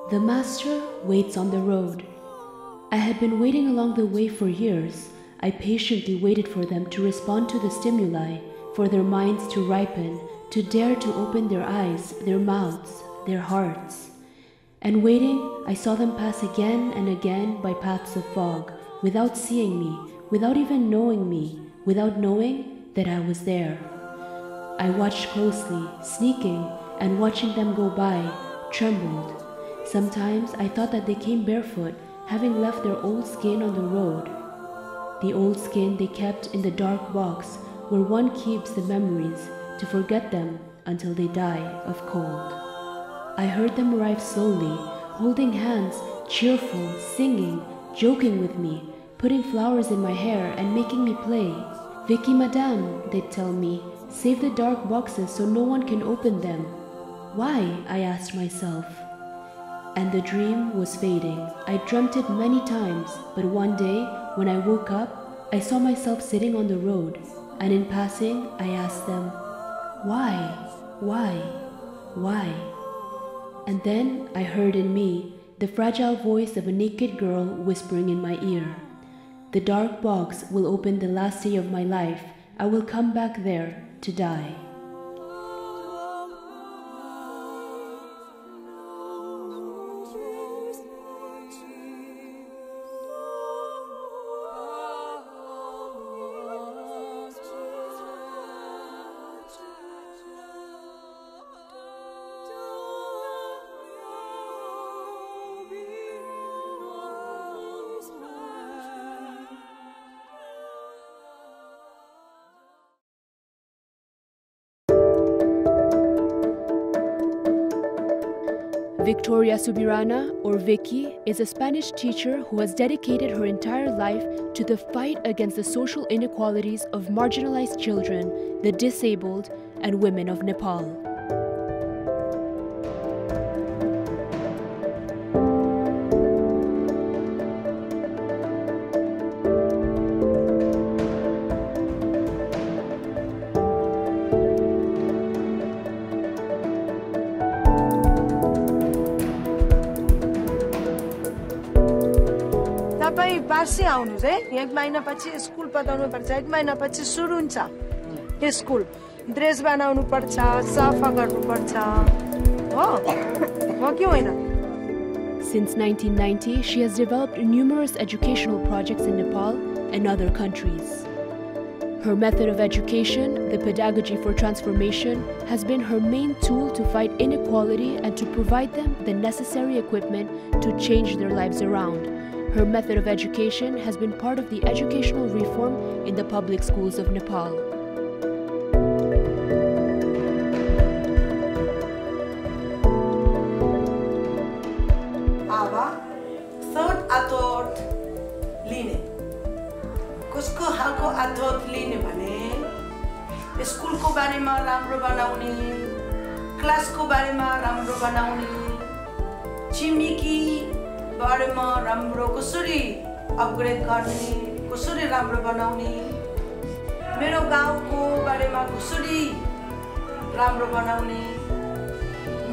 The master waits on the road. I had been waiting along the way for years. I patiently waited for them to respond to the stimuli, for their minds to ripen, to dare to open their eyes, their mouths, their hearts. And waiting, I saw them pass again and again by paths of fog, without seeing me, without even knowing me, without knowing that I was there. I watched closely, sneaking, and watching them go by, trembled. Sometimes I thought that they came barefoot, having left their old skin on the road. The old skin they kept in the dark box where one keeps the memories to forget them until they die of cold. I heard them arrive slowly, holding hands, cheerful, singing, joking with me, putting flowers in my hair and making me play. "Vicky, madame," they'd tell me, "save the dark boxes so no one can open them." Why? I asked myself. And the dream was fading. I dreamt it many times, but one day, when I woke up, I saw myself sitting on the road, and in passing, I asked them, "Why? Why? Why?" And then I heard in me the fragile voice of a naked girl whispering in my ear, "The dark box will open the last day of my life. I will come back there to die." Victoria Subirana, or Vicky, is a Spanish teacher who has dedicated her entire life to the fight against the social inequalities of marginalized children, the disabled, and women of Nepal. तपाईं बासी आउनुस् है। 1 महिनापछि school पढाउनु पर्छ। 1 महिनापछि सुरु हुन्छ school. Dress बनाउनु पर्छ, सफा गर्नु पर्छ। हो कि होइन? Since 1990, she has developed numerous educational projects in Nepal and other countries. Her method of education, the pedagogy for transformation, has been her main tool to fight inequality and to provide them the necessary equipment to change their lives around. Her method of education has been part of the educational reform in the public schools of Nepal. Ava, third athot line. Kusko halko athot line bhane school ko barema राम्रो बनाउने, class को बारेमा राम्रो बनाउने, छिमेकी बारेमा राम्रो कसरी अपग्रेड गर्ने, कसरी राम्रो बनाउने, मेरो गाउँको बारेमा कसरी राम्रो बनाउने,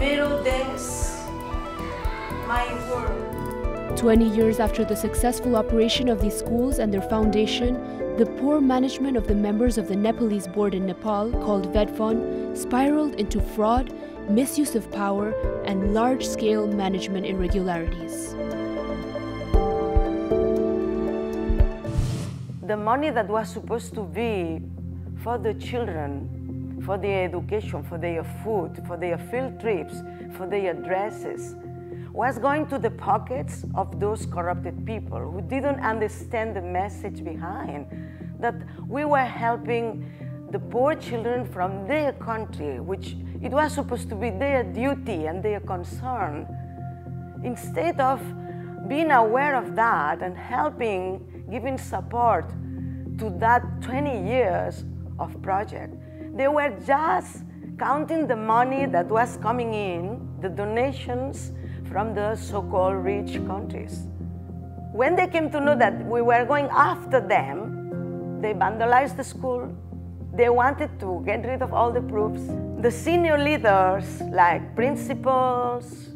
मेरो देश, my world. 20 years after the successful operation of these schools and their foundation, the poor management of the members of the Nepalese board in Nepal, called VEDFON, spiraled into fraud, misuse of power, and large-scale management irregularities. The money that was supposed to be for the children, for their education, for their food, for their field trips, for their dresses, was going to the pockets of those corrupted people who didn't understand the message behind, that we were helping the poor children from their country, which it was supposed to be their duty and their concern, instead of being aware of that and helping, giving support to that 20 years of project. They were just counting the money that was coming in, the donations from the so-called rich countries. When they came to know that we were going after them, they vandalized the school. They wanted to get rid of all the proofs. The senior leaders, like principals,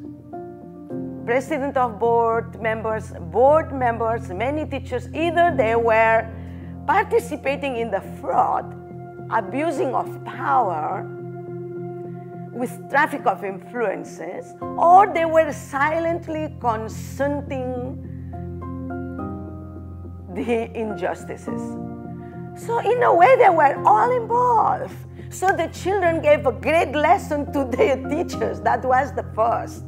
president of board members, many teachers, either they were participating in the fraud, abusing of power, with traffic of influences, or they were silently consenting the injustices. So in a way, they were all involved. So the children gave a great lesson to their teachers. That was the first.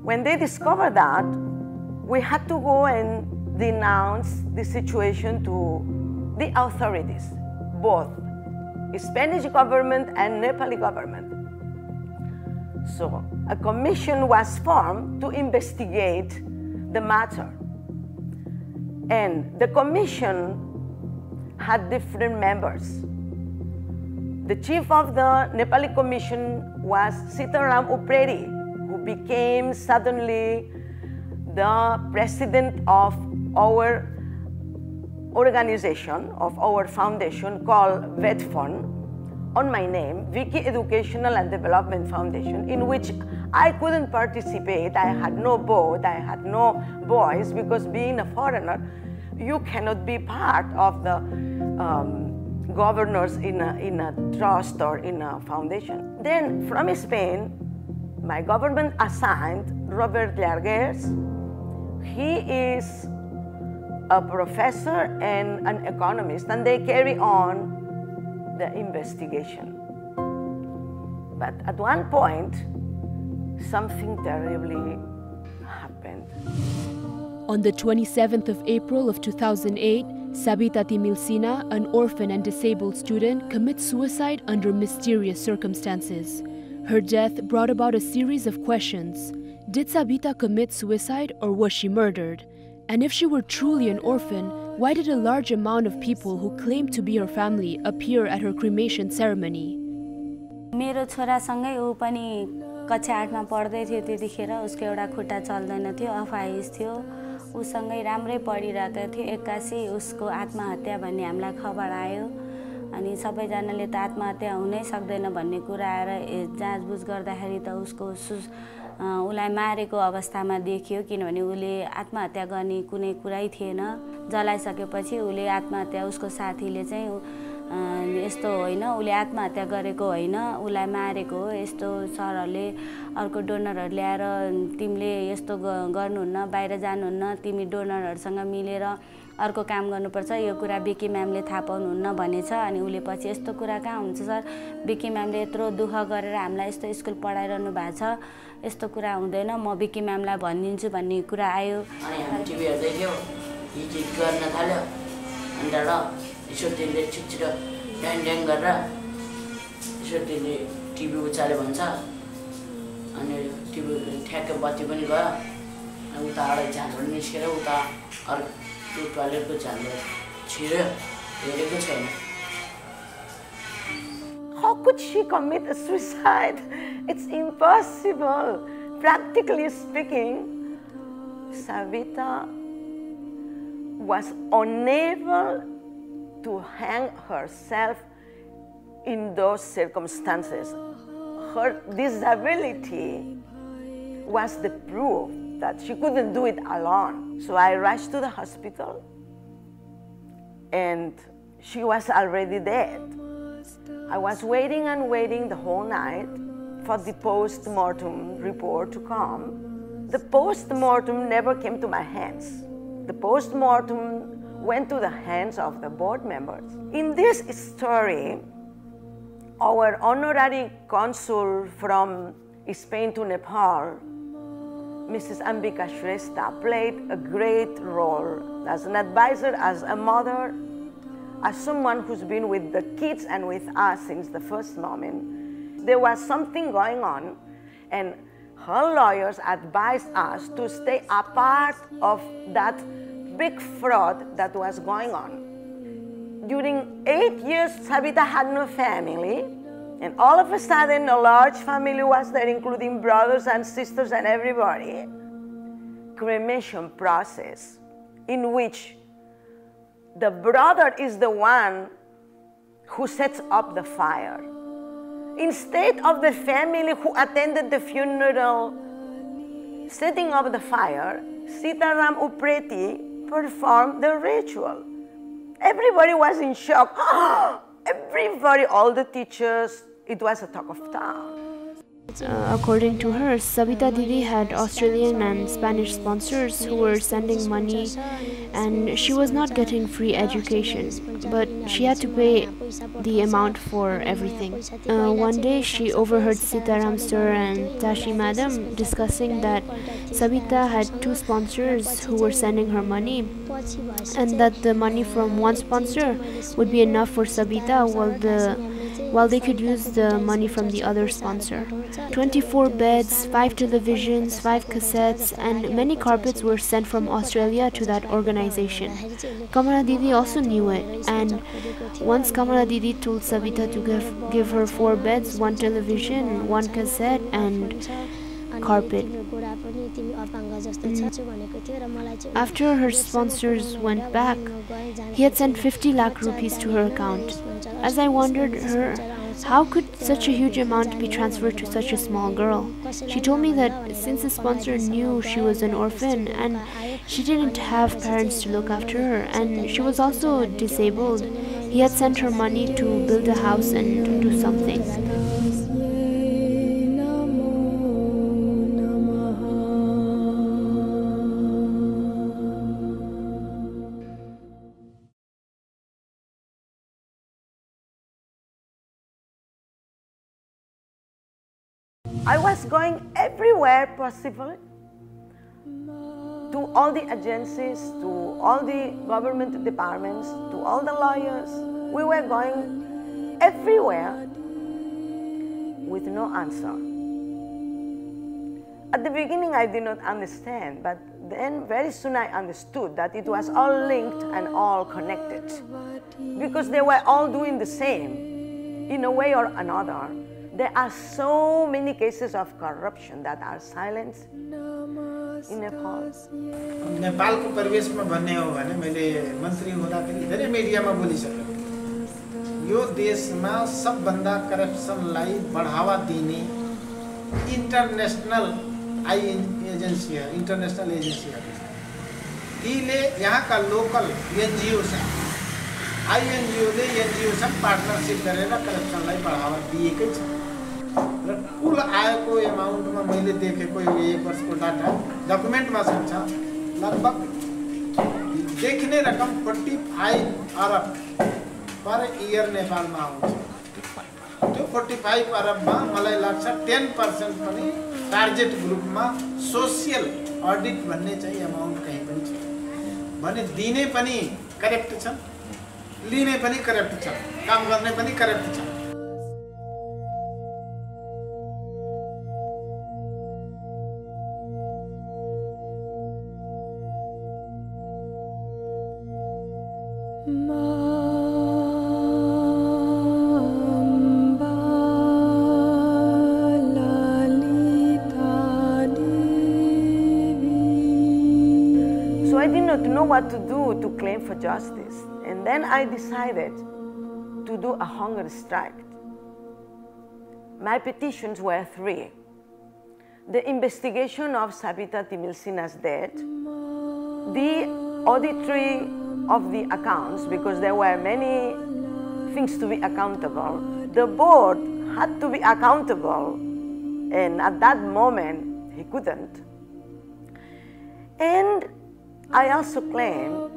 When they discovered that, we had to go and denounce the situation to the authorities, both Spanish government and Nepali government. So a commission was formed to investigate the matter. And the commission had different members. The chief of the Nepali commission was Sitaram Upredi, who became suddenly the president of our organization, of our foundation called VETFON, on my name, Vicky Educational and Development Foundation, in which I couldn't participate. I had no vote, I had no voice, because being a foreigner, you cannot be part of the governors in a trust or in a foundation. Then from Spain, my government assigned Robert Llarguers. He is a professor and an economist, and they carry on the investigation. But at one point, something terribly happened. On the 27th of April of 2008, Sabita Timilsina, an orphan and disabled student, commits suicide under mysterious circumstances. Her death brought about a series of questions. Did Sabita commit suicide, or was she murdered? And if she were truly an orphan, why did a large amount of people who claimed to be her family appear at her cremation ceremony? मेरो छोरासँगै ऊ पनि कक्षा 8 मा पढ्दै थियो त्यतिखेर उसको एउटा खुट्टा चल्दैन थियो अफाइज थियो उसँगै राम्रै पढिरहेको थियो एक्कासी उसको आत्महत्या भन्ने हामीलाई खबर आयो अनि सबैजनाले त आत्महत्या हुनै सक्दैन भन्ने कुरा आएर जाँचबुझ गर्दाखेरि त उसको उलाई मारेको अवस्थामा देखियो किनभने उले आत्महत्या गर्ने कुनै कुरै थिएन जलाइसकेपछि उले आत्महत्या उसको साथीले चाहिँ यस्तो होइन उले आत्महत्या गरेको होइन उलाई मारेको हो यस्तो सरहरूले अर्को डोनरहरु ल्याएर तिमीले यस्तो गर्नुहुन्न बाहिर जानुहुन्न तिमी डोनरहरुसँग मिलेर अर्को काम गर्नुपर्छ यो कुरा बिकी म्यामले थाहा पाउनुहुन्न भनेछ अनि उले पछि यस्तो कुरा कहाँ हुन्छ सर बिकी म्यामले यत्रो दुःख गरेर हामीलाई यस्तो स्कुल पढाइरहनु भएको छ यस्तो कुरा हुँदैन म बिकी म्यामलाई भनिदिन्छु भन्ने कुरा आयो अनि हामी टिभी हेर्दै थियौ हिजिट गर्न थाल्यो अनि र ईश्वरले छिटछिटो ड्याङ ड्याङ गरेर ईश्वरले टिभी उचाल्यो भन्छ अनि टिभी ठ्याक्क बत्ती पनि गयो अनि उता आडै झाँडबाट निस्केर उता अर्को त्यो टोयलेटको झाँडबाट छिर्यो हेरेको छैन How could she commit a suicide? It's impossible. Practically speaking, Sabita was unable to hang herself in those circumstances. Her disability was the proof that she couldn't do it alone. So I rushed to the hospital and she was already dead. I was waiting and waiting the whole night for the post-mortem report to come. The post-mortem never came to my hands. The post-mortem went to the hands of the board members. In this story, our honorary consul from Spain to Nepal, Mrs. Ambika Shrestha, played a great role as an advisor, as a mother, as someone who's been with the kids and with us since the first moment. There was something going on, and her lawyers advised us to stay apart of that big fraud that was going on. During 8 years, Sabita had no family, and all of a sudden a large family was there, including brothers and sisters and everybody. Cremation process in which the brother is the one who sets up the fire. Instead of the family who attended the funeral setting up the fire, Sitaram Upreti performed the ritual. Everybody was in shock. Everybody, all the teachers, it was a talk of town. According to her, Sabita Didi had Australian and Spanish sponsors who were sending money, and she was not getting free education, but she had to pay the amount for everything. One day she overheard Sitaram sir and Tashi madam discussing that Sabita had 2 sponsors who were sending her money, and that the money from one sponsor would be enough for Sabita while they could use the money from the other sponsor. 24 beds, 5 televisions, 5 cassettes, and many carpets were sent from Australia to that organization. Kamala Didi also knew it, and once Kamala Didi told Sabita to give her 4 beds, 1 television, 1 cassette, and carpet. After her sponsors went back, he had sent 50 lakh rupees to her account. As I wondered her, how could such a huge amount be transferred to such a small girl? She told me that since the sponsor knew she was an orphan and she didn't have parents to look after her, and she was also disabled, he had sent her money to build a house and to do something. I was going everywhere possible, to all the agencies, to all the government departments, to all the lawyers. We were going everywhere with no answer. At the beginning I did not understand, but then very soon I understood that it was all linked and all connected, because they were all doing the same in a way or another. There are so many cases of corruption that are silenced in Nepal. Nepal को परिवेश में भन्ने हो भने मैले मन्त्री हुँदाखेरि धेरै मिडियामा बोलिसके। यो देशमा सबभन्दा करप्सनलाई बढ़ावा दिने इंटरनेशनल एजेन्सीहरु तीले यहाँका लोकल एनजीओ आईएनजीओ ले एनजीओसँग पार्टनरशिप गरेर करप्सनलाई बढ़ावा दिएकै छ। र कुल आएको एमाउन्टमा मैले देखेको यो 1 वर्षको डाटा डकुमेन्टमा छ, लगभग देखिने रकम 45 अरब पर इयर नेपालमा आउँछ। त्यो 45 अरबमा मलाई लाग्छ 10% पनि टार्गेट ग्रुपमा सोशल अडिट भन्ने चाहिँ एमाउन्ट कहीं पनि छ भने दिने पनि करेक्ट छ, लिने पनि करेक्ट छ, काम गर्ने पनि करेक्ट छ। So I did not know what to do to claim for justice. And then I decided to do a hunger strike. My petitions were 3. The investigation of Sabita Timilsina's death, the auditory of the accounts, because there were many things to be accountable. The board had to be accountable, and at that moment, he couldn't. And I also claimed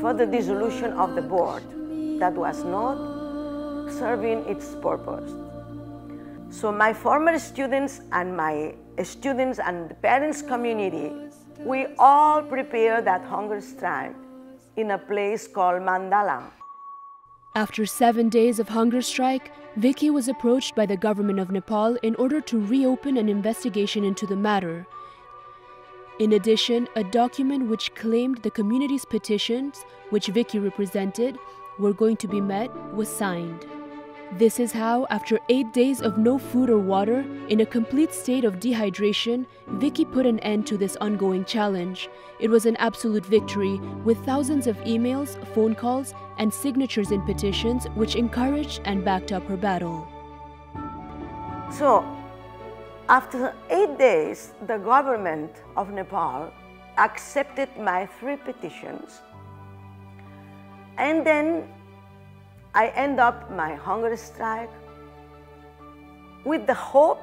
for the dissolution of the board that was not serving its purpose. So my former students and my students and the parents community, we all prepared that hunger strike in a place called Mandala. After 7 days of hunger strike, Vicky was approached by the government of Nepal in order to reopen an investigation into the matter. In addition, a document which claimed the community's petitions, which Vicky represented, were going to be met, was signed. This is how, after 8 days of no food or water, in a complete state of dehydration, Vicky put an end to this ongoing challenge. It was an absolute victory, with thousands of emails, phone calls, and signatures in petitions which encouraged and backed up her battle. So, after 8 days, the government of Nepal accepted my 3 petitions, and then I end up my hunger strike with the hope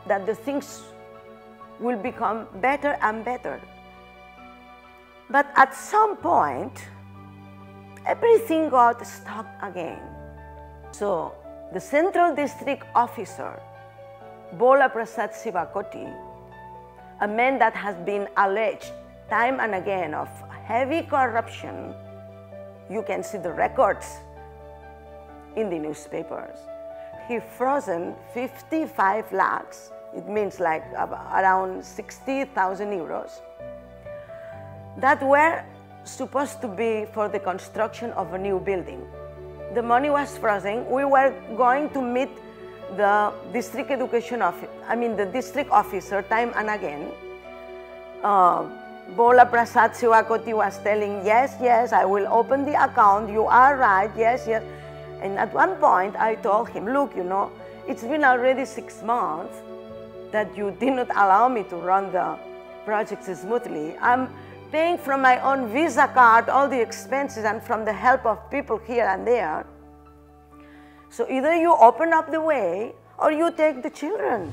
that the things will become better and better. But at some point, everything got stuck again. So the Central District Officer, Bola Prasad Sivakoti, a man that has been alleged time and again of heavy corruption, you can see the records in the newspapers. He frozen 55 lakhs, it means like around 60,000 euros, that were supposed to be for the construction of a new building. The money was frozen. We were going to meet the district the district officer time and again. Bola Prasad Sivakoti was telling, yes, I will open the account, you are right, yes. And at one point, I told him, look, it's been already 6 months that you did not allow me to run the project smoothly. I'm paying from my own Visa card all the expenses and from the help of people here and there. So either you open up the way or you take the children.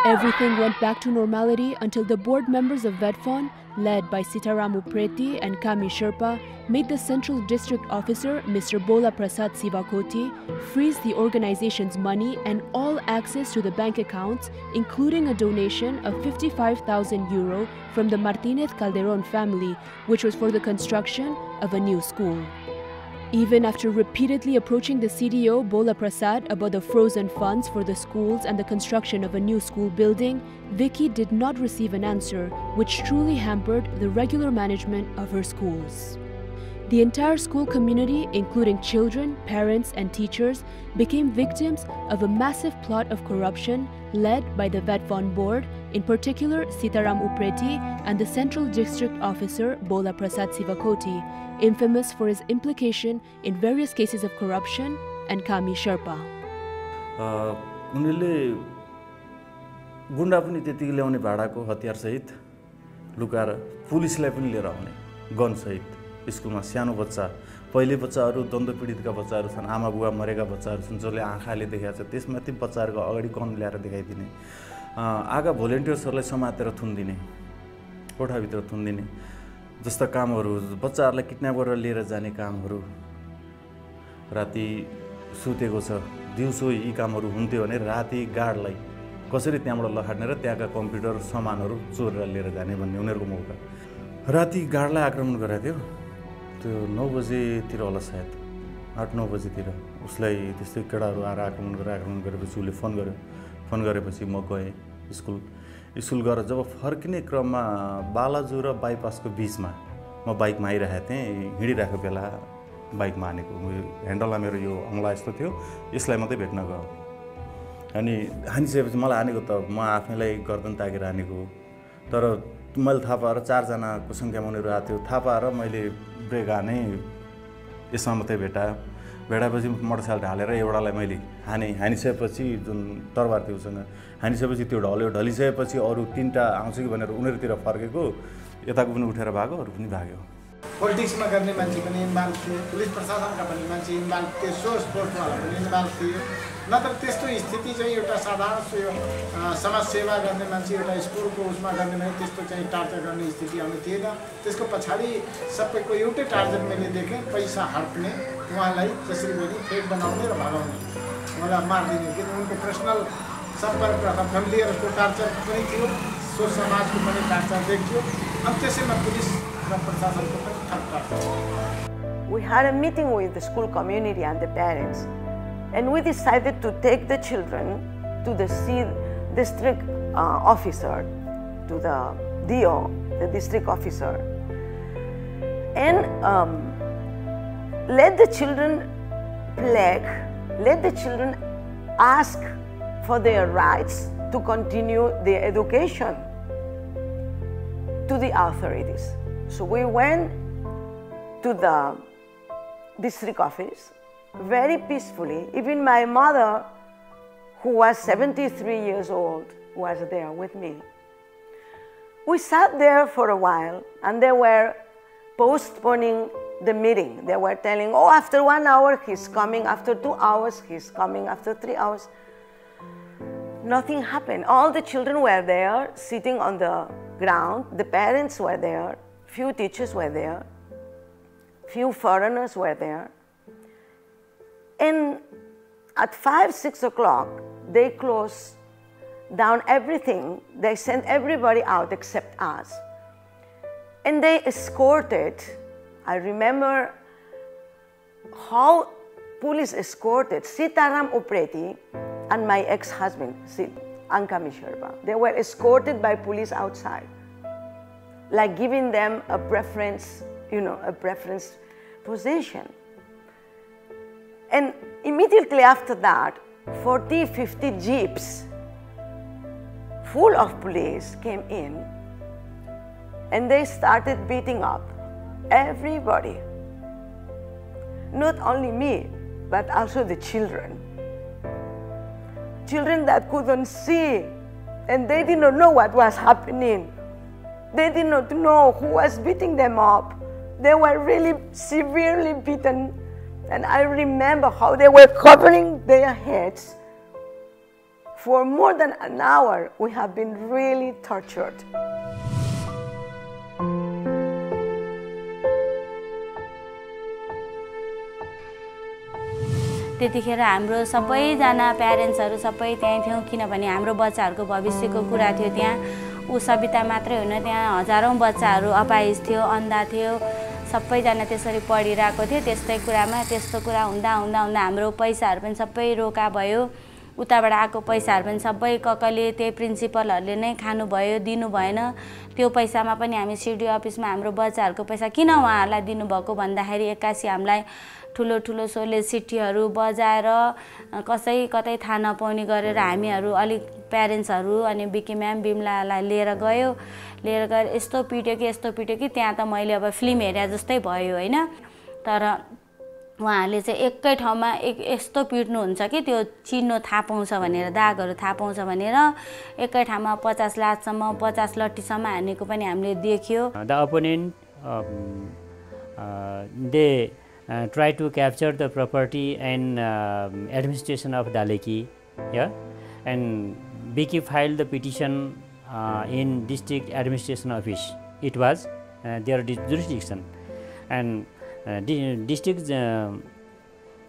Everything went back to normality until the board members of VETFON, led by Sitaram Upreti and Kami Sherpa, made the Central District Officer, Mr. Bola Prasad Sivakoti, freeze the organization's money and all access to the bank accounts, including a donation of 55,000 euro from the Martinez Calderon family, which was for the construction of a new school. Even after repeatedly approaching the CDO, Bola Prasad, about the frozen funds for the schools and the construction of a new school building, Vicky did not receive an answer, which truly hampered the regular management of her schools. The entire school community, including children, parents, and teachers, became victims of a massive plot of corruption led by the VETFON board, in particular Sitaram Upreti and the Central District Officer Bola Prasad Sivakoti, infamous for his implication in various cases of corruption, and Kami Sherpa. उनीले गुन्डा पनि त्यतिकै ल्याउने भाडाको हतियार सहित लुकाएर पुलिसलाई पनि लिएर आउने गन सहित स्कुलमा सानो बच्चा पहिले बच्चाहरू द्वन्द्व पीडितका बच्चाहरू छन्, आमा बुवा मरेका बच्चाहरू छन् जसले आँखाले देखाएको छ, त्यसमाथि बच्चाहरूको अगाडि गन ल्याएर देखाइदिने, आगा भोलिन्टियर्सहरूलाई समातेर थुनिदिने, कोठाभित्र थुनिदिने जस्ता कामहरू, बच्चाहरूलाई किडन्याप गरेर लिएर जाने कामहरू, राति सुतेको छ दिउँसो यी कामहरू हुन्थ्यो भने राति गार्डलाई कसरी त्यहाँबाट लखाट्ने र त्यहाँका कम्प्युटर सामानहरू चोरेर लिएर जाने भन्ने उनीहरूको मौका। राति गार्डलाई आक्रमण गरेको थियो, त्यो 9 बजेतिर होला सायद, 8-9 बजेतिर उसलाई त्यस्तै केटाहरू आएर आक्रमण गरेपछि उसले फोन गरेपछि म गएँ स्कुल गएर जब फर्किने क्रममा बालाजु र बाइपासको बिचमा म बाइकमा आइरहेको थिएँ, हिँडिरहेको बेला बाइकमा हानेको ह्यान्डलमा मेरो यो औँला यस्तो थियो, यसलाई मात्रै भेट्न गयो अनि हानिसकेपछि मलाई हानेको त म आफैलाई गर्दन ताकेर हानेको, तर मैले थाहा पाएर 4 जनाको सङ्ख्यामा उनीहरू आएको थियो, थाहा पाएर मैले ब्रेक हाने, यसमा मात्रै भेटाएपछि मोटरसाइकल ढालेर एउटालाई मैले हानिसकेपछि जुन तरबार थियो उसँग हानिसकेपछि त्यो ढलिसकेपछि अरू 3टा आउँछ कि भनेर उनीहरूतिर फर्केको, यताको पनि उठेर भाग्यो, अरू पनि भाग्यो। पोलिटिक्समा गर्ने मान्छे पनि इन्भल्भ थिए, पुलिस प्रशासनका पनि मान्छे इन्भल्भ थिए, सोर्स फोर्सवाला पनि इन्भल्भ थिए। नत्र त्यस्तो स्थिति चाहिँ एउटा साधारण समाजसेवा गर्ने मान्छे एउटा स्कुलको उसमा गर्ने मान्छे त्यस्तो चाहिँ टार्चर गर्ने स्थिति आउने थिएन। त्यसको पछाडि सबैको एउटै टार्गेट मैले देखेँ, पैसा हड्ने, उहाँलाई जसरी पनि फेक बनाउने र भगाउने, उहाँलाई मारिदिने, किन उनको पर्सनल सम्पर्क अथवा फ्यामिलीहरूको टार्चर पनि थियो, सो समाजको पनि टार्चर देखियो। अनि त्यसैमा पुलिस र प्रशासनको पनि ठप torture. we had a meeting with the school community and the parents, and we decided to take the children to the district officer, to the DO, the district officer, and let the children plead, let the children ask for their rights to continue their education to the authorities. So we went to the district office very peacefully. Even my mother, who was 73 years old, was there with me. We sat there for a while, and they were postponing the meeting. They were telling, oh, after 1 hour he's coming, after 2 hours he's coming, after 3 hours. Nothing happened. All the children were there, sitting on the ground. The parents were there. Few teachers were there. Few foreigners were there. And at 5, 6 o'clock, they closed down everything. They sent everybody out except us. And they escorted, I remember how police escorted Sitaram Upreti and my ex-husband, Ankami Sherpa. They were escorted by police outside, like giving them a preference, a preference position. And immediately after that, 40, 50 jeeps full of police came in, and they started beating up everybody. Not only me, but also the children. Children that couldn't see, and they did not know what was happening. They did not know who was beating them up. They were really severely beaten, and I remember how they were covering their heads. For more than an hour, we have been really tortured. त्यतिखेर हाम्रो सबैजना प्यारेन्ट्सहरू सबै त्यहीँ थियौँ, किनभने हाम्रो बच्चाहरूको भविष्यको कुरा थियो त्यहाँ। ऊ सविता मात्रै होइन, त्यहाँ हजारौँ बच्चाहरू अपाहिज थियो, अन्धा थियो, सबैजना त्यसरी पढिरहेको थियो। त्यस्तै कुरामा त्यस्तो कुरा हुँदा हुँदा हुँदा हाम्रो पैसाहरू पनि सबै रोका भयो। उताबाट आएको पैसाहरू पनि सबै ककले त्यही प्रिन्सिपलहरूले नै खानुभयो, दिनु भएन। त्यो पैसामा पनि हामी सिडिओ अफिसमा हाम्रो बच्चाहरूको पैसा किन उहाँहरूलाई दिनुभएको भन्दाखेरि एक्कासी हामीलाई ठुलो ठुलो सोले सिटीहरू बजाएर कसै कतै थाहा नपाउने गरेर हामीहरू अलिक प्यारेन्ट्सहरू अनि बिकी म्याम बिमलालाई लिएर गयो। लिएर गएर यस्तो पिट्यो कि त्यहाँ त मैले अब फिल्म हेरे जस्तै भयो होइन। तर उहाँहरूले चाहिँ एकै ठाउँमा यस्तो पिट्नुहुन्छ कि त्यो चिन्नु थाहा पाउँछ भनेर, दागहरू थाहा पाउँछ भनेर एकै ठाउँमा 50 लातसम्म 50 लट्ठीसम्म हानेको पनि हामीले देख्यो। The opponent they try to capture the property and administration of Dalits, yeah, and Vicky filed the petition in district administration office. It was their jurisdiction, and the district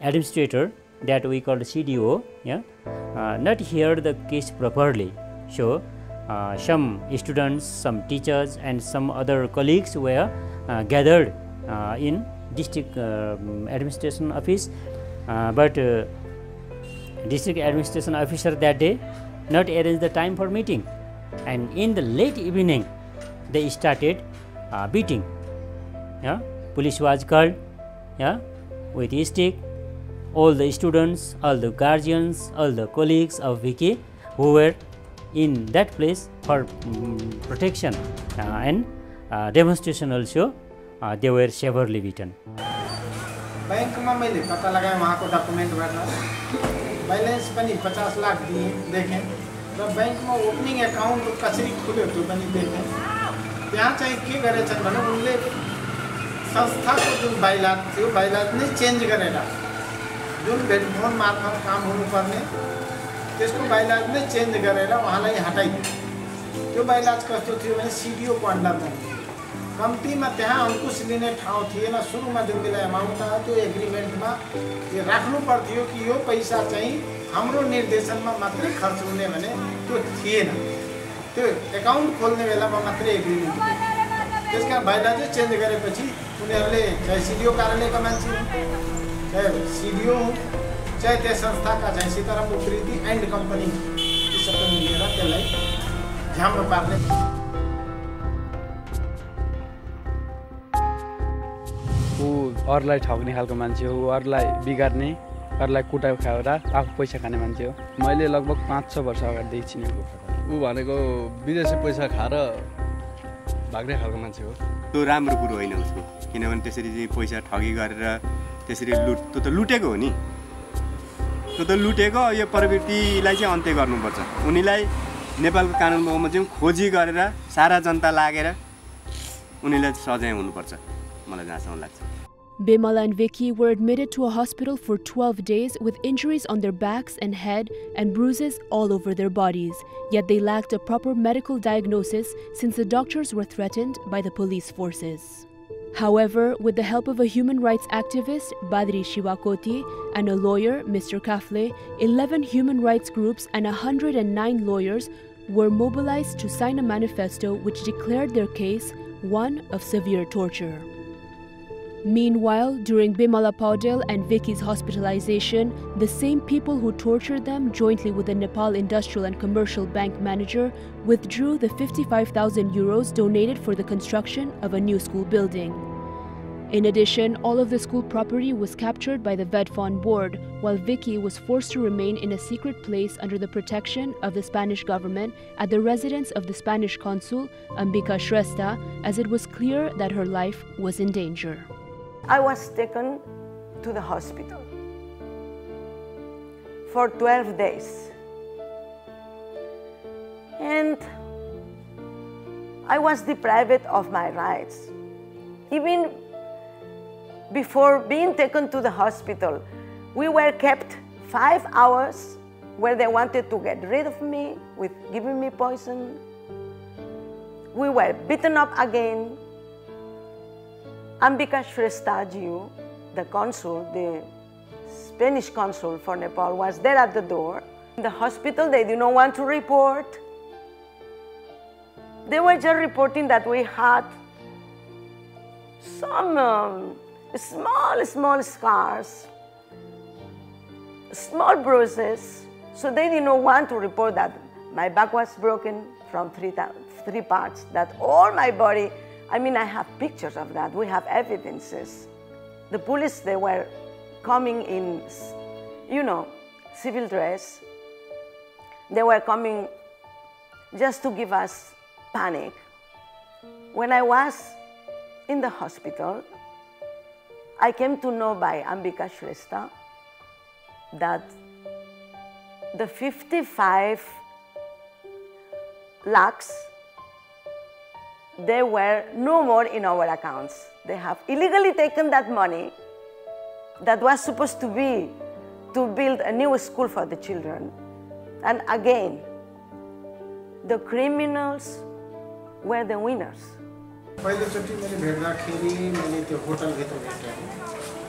administrator, that we call CDO, yeah, not hear the case properly. So some students, some teachers, and some other colleagues were gathered in district administration office, but district administration officer that day not arrange the time for meeting, and in the late evening they started beating. Yeah, police was called, yeah, with a stick. All the students, all the guardians, all the colleagues of Vicky who were in that place for protection and demonstration also, they were severely beaten. Bank में मैले पता लगाएँ वहाँ को document बैठा balance बनी 50 लाख दिए देखें र बैंक में ओपनिंग अकाउंट कसरी खुल्यो त्यो पनि देखें त्यहाँ चाहिँ के गरेछन् भने उनले संस्थाको जुन बाइलाज थियो बाइलाज नै चेन्ज गरेर जुन भेटफोन मार्फत काम हुनुपर्ने त्यसको बाइलाज नै चेन्ज गरेर उहाँलाई हटाइदियो। त्यो बाइलाज कस्तो थियो भने सीडीओ को अन्डरमा कम्तीमा त्यहाँ अंकुश लिने ठाउँ थिएन। सुरुमा जुन बेला एमाउन्ट आयो त्यो एग्रिमेन्टमा यो राख्नु पर्थ्यो कि यो पैसा चाहिँ हाम्रो निर्देशनमा मात्रै खर्च हुने भने त्यो थिएन। त्यो अकाउन्ट खोल्ने बेलामा मात्रै एग्रिमेन्ट त्यसका बाइलाज चेन्ज गरेपछि उनीहरूले चाहे सिडिओ कार्यालयका मान्छे हुन्, चाहे सिडिओ हुन्, चाहे त्यस संस्थाका चाहिँ सीताराम उप्रेती एन्ड कम्पनी यी सबै मिलेर त्यसलाई झ्याम्म पार्ने। ऊ अरूलाई ठग्ने खालको मान्छे हो, अरूलाई बिगार्ने, अरूलाई कुटा खाएर आफू पैसा खाने मान्छे हो। मैले लगभग 5-6 वर्ष अगाडिदेखि चिनेको। ऊ भनेको विदेशी पैसा खाएर भाग्ने खालको मान्छे हो। त्यो राम्रो कुरो होइन उसको, किनभने त्यसरी चाहिँ पैसा ठगी गरेर त्यसरी त्यो त लुटेको हो नि। त्यो त लुटेको, यो प्रवृत्तिलाई चाहिँ अन्त्य गर्नुपर्छ। उनीलाई नेपालको कानुनमा चाहिँ खोजी गरेर सारा जनता लागेर उनीलाई सजाय हुनुपर्छ, मलाई जहाँसम्म लाग्छ। Bimala and Vicky were admitted to a hospital for 12 days with injuries on their backs and head and bruises all over their bodies, yet they lacked a proper medical diagnosis since the doctors were threatened by the police forces. However, with the help of a human rights activist, Badri Shivakoti, and a lawyer, Mr. Kafle, 11 human rights groups and 109 lawyers were mobilized to sign a manifesto which declared their case one of severe torture. Meanwhile, during Bimala Paudel and Vicky's hospitalization, the same people who tortured them jointly with the Nepal Industrial and Commercial Bank manager withdrew the 55,000 euros donated for the construction of a new school building. In addition, all of the school property was captured by the VEDFON board, while Vicky was forced to remain in a secret place under the protection of the Spanish government at the residence of the Spanish consul, Ambika Shrestha, as it was clear that her life was in danger. I was taken to the hospital for 12 days. And I was deprived of my rights. Even before being taken to the hospital, we were kept 5 hours where they wanted to get rid of me with giving me poison. We were beaten up again. Ambika Shrestha, the consul, the Spanish consul for Nepal, was there at the door. In the hospital, they did not want to report. They were just reporting that we had some small scars, small bruises. So they did not want to report that my back was broken from three parts, that all my body, I mean, I have pictures of that. We have evidences. The police, they were coming in, civil dress. They were coming just to give us panic. When I was in the hospital, I came to know by Ambika Shrestha that the 55 lakhs, they were no more in our accounts. They have illegally taken that money that was supposed to be to build a new school for the children. And again, the criminals were the winners. पहिलोचोटि मैले भेट्दाखेरि मैले त्यो होटलभित्र भेटेँ।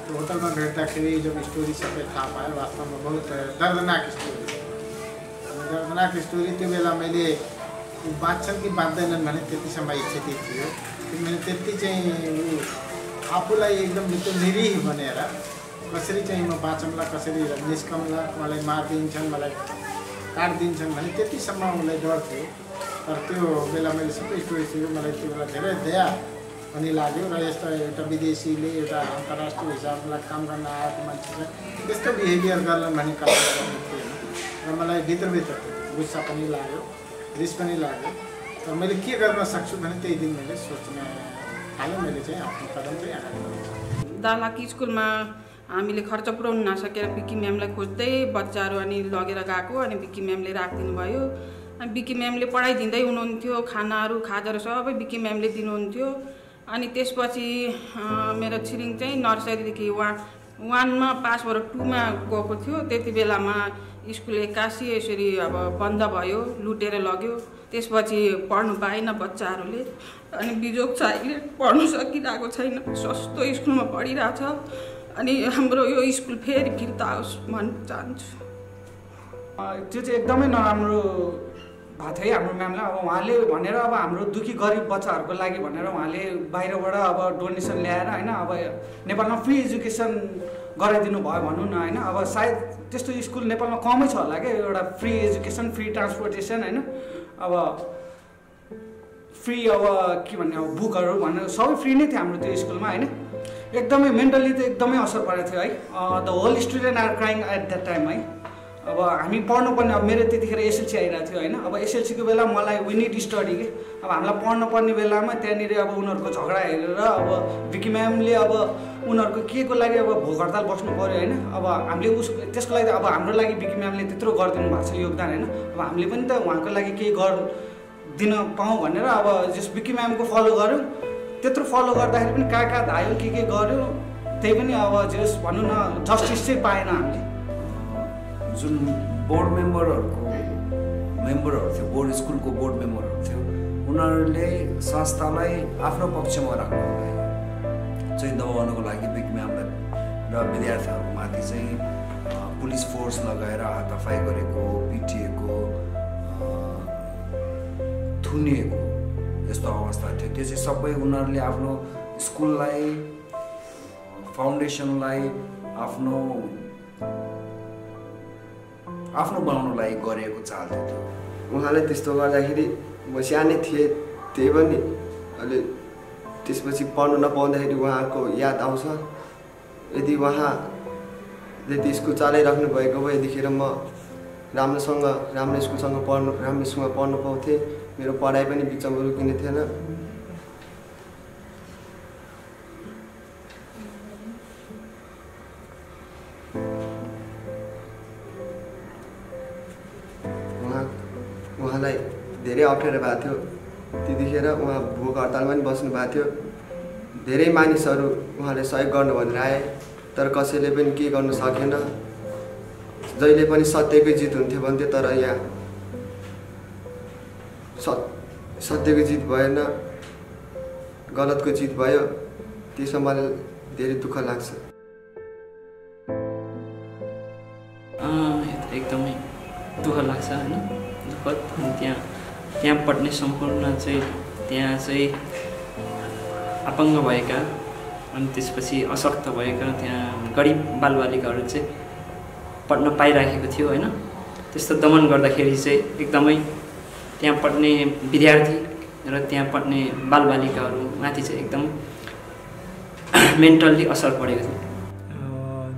त्यो होटलमा भेट्दाखेरि जब story सबै थाहा पाएँ, वास्तवमा बहुत दर्दनाक स्टोरी। दर्दनाक स्टोरी त्यो बेला मैले बाँच्छन् कि बाँच्दैनन् भने त्यतिसम्म स्थिति थियो। मैले त्यति चाहिँ आफूलाई एकदम त्यो निरीह बनेर कसरी चाहिँ म बाँचौँला, कसरी निस्कौँला, मलाई मारिदिन्छन्, मलाई काटिदिन्छन् भने त्यतिसम्म उसलाई डर थियो। तर त्यो बेला मैले सबै स्टोरी सुन्यो, मलाई त्यो बेला धेरै दया पनि लाग्यो र यस्तो एउटा विदेशीले एउटा अन्तर्राष्ट्रिय हिसाबमा काम गर्न आएको मान्छेलाई त्यस्तो बिहेभियर गर्न भन्ने कल्पना गर्नु थिएन र मलाई भित्रभित्र गुस्सा पनि लाग्यो, रिस पनि लाग्यो। तर मैले के गर्न सक्छु भने त्यही दिन मैले सोच्न थालेँ, मैले चाहिँ आफ्नो कदम चाहिँ अगाडि बढाउँछु। दालाकी स्कुलमा हामीले खर्च पुर्याउन नसकेर बिकी म्यामलाई खोज्दै बच्चाहरू अनि लगेर गएको, अनि बिकी म्यामले राखिदिनु भयो। अनि बिकी म्यामले पढाइदिँदै हुनुहुन्थ्यो, खानाहरू खाजाहरू सबै बिकी म्यामले दिनुहुन्थ्यो। अनि त्यसपछि मेरो छिरिङ चाहिँ नर्सरीदेखि 1मा पास भएर 2मा गएको थियो। त्यति बेलामा स्कुल 81 यसरी अब बन्द भयो, लुटेर लग्यो। त्यसपछि पढ्नु पाएन बच्चाहरूले। अनि बिजोग छ अहिले पढ्नु सकिरहेको छैन, सस्तो स्कुलमा पढिरहेछ। अनि हाम्रो यो स्कुल फेरि फिर्ता आओस् भन्न चाहन्छु। त्यो चाहिँ एकदमै नराम्रो भएको थियो है हाम्रो म्यामलाई। अब उहाँले भनेर अब हाम्रो दुखी गरिब बच्चाहरूको लागि भनेर उहाँले बाहिरबाट अब डोनेसन ल्याएर होइन अब नेपालमा फ्री एजुकेसन गराइदिनु भयो भनौँ न होइन। अब सायद त्यस्तो स्कुल नेपालमा कमै छ होला क्या, एउटा फ्री एजुकेसन, फ्री ट्रान्सपोर्टेसन होइन, अब फ्री अब के भन्ने अब बुकहरू भनेर सबै फ्री नै थियो हाम्रो त्यो स्कुलमा होइन। एकदमै मेन्टली त एकदमै असर परेको थियो है। The whole student are crying at that time है। अब हामी पढ्नुपर्ने, अब मेरो त्यतिखेर एसएलसी आइरहेको थियो होइन। अब एसएलसीको बेला मलाई वी निड स्टडी के, अब हामीलाई पढ्नुपर्ने बेलामा त्यहाँनिर अब उनीहरूको झगडा हेरेर अब भिकी म्यामले अब उनीहरूको के को लागि अब भोक हडताल बस्नु पऱ्यो होइन। अब हामीले त्यसको लागि अब हाम्रो लागि भिकी म्यामले त्यत्रो गरिदिनु भएको छ योगदान होइन। अब हामीले पनि त उहाँको लागि केही दिन पाऊँ भनेर अब जस भिकी म्यामको फलो गऱ्यौँ। त्यत्रो फलो गर्दाखेरि पनि कहाँ धायो के गर्यो त्यही पनि अब जस भनौँ न जस्टिस चाहिँ पाएन हामीले। जुन बोर्ड मेम्बरहरू थियो, बोर्ड स्कुलको बोर्ड मेम्बरहरू थियो, उनीहरूले संस्थालाई आफ्नो पक्षमा राख्नलाई चाहिँ दबाउनको लागि भिकी म्यामलाई र विद्यार्थीहरूमाथि चाहिँ पुलिस फोर्स लगाएर हाताफाई गरेको, पिटिएको, थुनिएको यस्तो अवस्था थियो। त्यो चाहिँ सबै उनीहरूले आफ्नो स्कुललाई, फाउन्डेसनलाई आफ्नो बनाउनलाई गरेको चाल थियो। उहाँले त्यस्तो गर्दाखेरि म सानै थिएँ, त्यही पनि अहिले त्यसपछि पढ्नु नपाउँदाखेरि उहाँको याद आउँछ। यदि उहाँले त्यो स्कुल चलाइराख्नु भएको भए यतिखेर म राम्रो स्कुलसँग पढ्नु पाउँथेँ। मेरो पढाइ पनि बिचमा रोकिने थिएन। उहाँलाई धेरै अप्ठ्यारो भएको थियो त्यतिखेर। उहाँ भोक हडतालमा पनि बस्नु भएको थियो। धेरै मानिसहरू उहाँले सहयोग गर्नु भनेर आए, तर कसैले पनि के गर्नु सकेन। जहिले पनि सत्यको जित हुन्थ्यो भन्थ्यो, तर यहाँ सत्यको जित भएन, गलतको जित भयो। त्यसमा मलाई धेरै दुःख लाग्छ। एकदमै दुःख लाग्छ होइन, दुःखद। त्यहाँ पढ्ने सम्पूर्ण चाहिँ त्यहाँ चाहिँ अपाङ्ग भएका अनि त्यसपछि अशक्त भएका त्यहाँ गरिब बालबालिकाहरू चाहिँ पढ्न पाइराखेको थियो होइन। त्यस्तो दमन गर्दाखेरि चाहिँ एकदमै त्यहाँ पढ्ने विद्यार्थी र त्यहाँ पढ्ने बालबालिकाहरूमाथि चाहिँ एकदम मेन्टल्ली असर परेको थियो।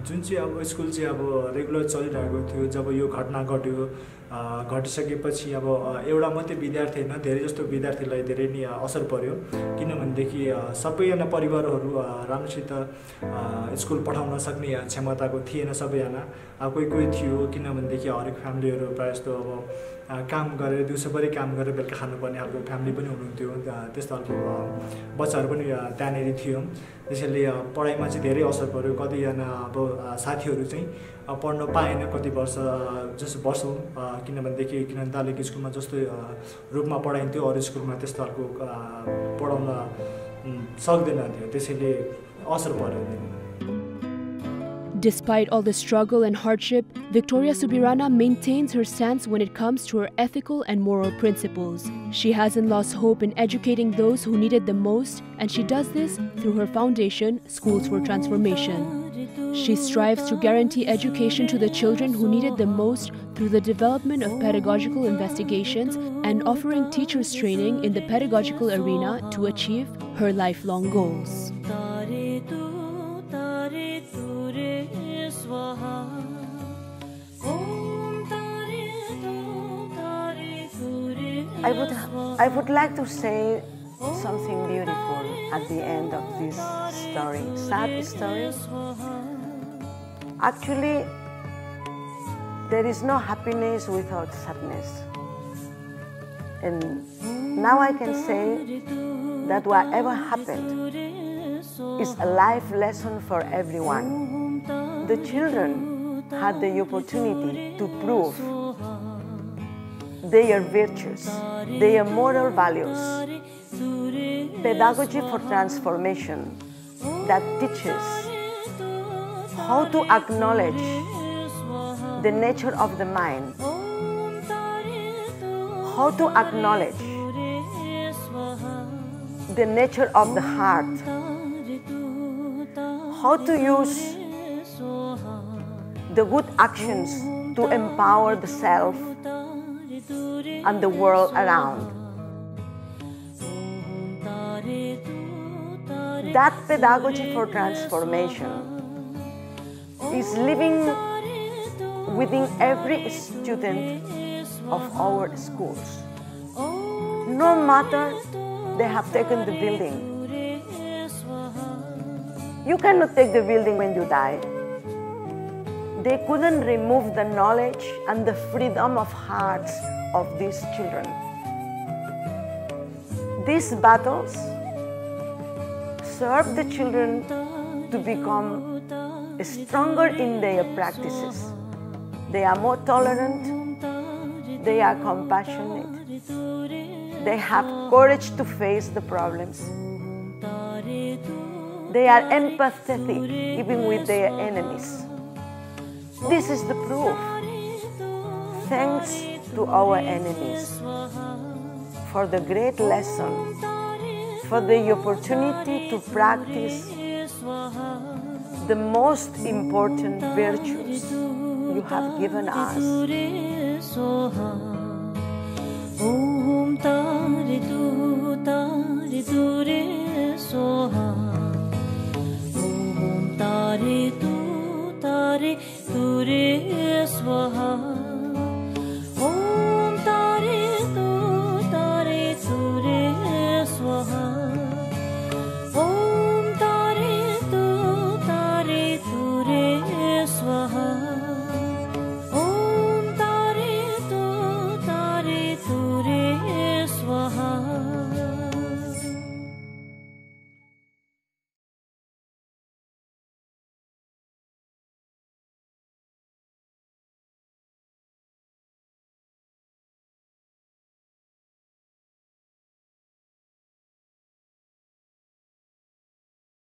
जुन चाहिँ अब स्कुल चाहिँ अब रेगुलर चलिरहेको थियो, जब यो घटना घटिसकेपछि अब एउटा मात्रै विद्यार्थी होइन, धेरै जस्तो विद्यार्थीलाई धेरै नै असर पर्यो। किनभनेदेखि सबैजना परिवारहरू राम्रोसित स्कुल पठाउन सक्ने क्षमताको थिएन सबैजना। कोही थियो, किनभनेदेखि हरेक फ्यामिलीहरू प्रायः जस्तो अब काम गरेर दिउँसोभरि काम गरेर बेलुका खानुपर्ने खालको फ्यामिली पनि हुनुहुन्थ्यो। त्यस्तो खालको बच्चाहरू पनि त्यहाँनिर थियो। त्यसैले पढाइमा चाहिँ धेरै असर पर्यो। कतिजना अब साथीहरू चाहिँ पढ्न पाएन कति वर्षौँ, किनभनेदेखि दालिक स्कुलमा जस्तो रूपमा पढाइन्थ्यो अरू स्कुलमा त्यस्तो खालको पढाउन सक्दैन थियो। त्यसैले असर पर्यो। Despite all the struggle and hardship, Victoria Subirana maintains her stance when it comes to her ethical and moral principles. She hasn't lost hope in educating those who need it the most, and she does this through her foundation, Schools for Transformation. She strives to guarantee education to the children who need it the most through the development of pedagogical investigations and offering teachers training in the pedagogical arena to achieve her lifelong goals. I would like to say something beautiful at the end of this story, sad story. Actually, there is no happiness without sadness. And now I can say that whatever happened is a life lesson for everyone. The children had the opportunity to prove their virtues, their moral values. Pedagogy for transformation that teaches how to acknowledge the nature of the mind, how to acknowledge the nature of the heart, how to use the good actions to empower the self and the world around. That pedagogy for transformation is living within every student of our schools. No matter they have taken the building. You cannot take the building when you die. They couldn't remove the knowledge and the freedom of hearts of these children. These battles serve the children to become stronger in their practices. They are more tolerant, they are compassionate, they have courage to face the problems. They are empathetic even with their enemies. This is the proof. Thanks to our enemies for the great lesson, for the opportunity to practice the most important virtues you have given us.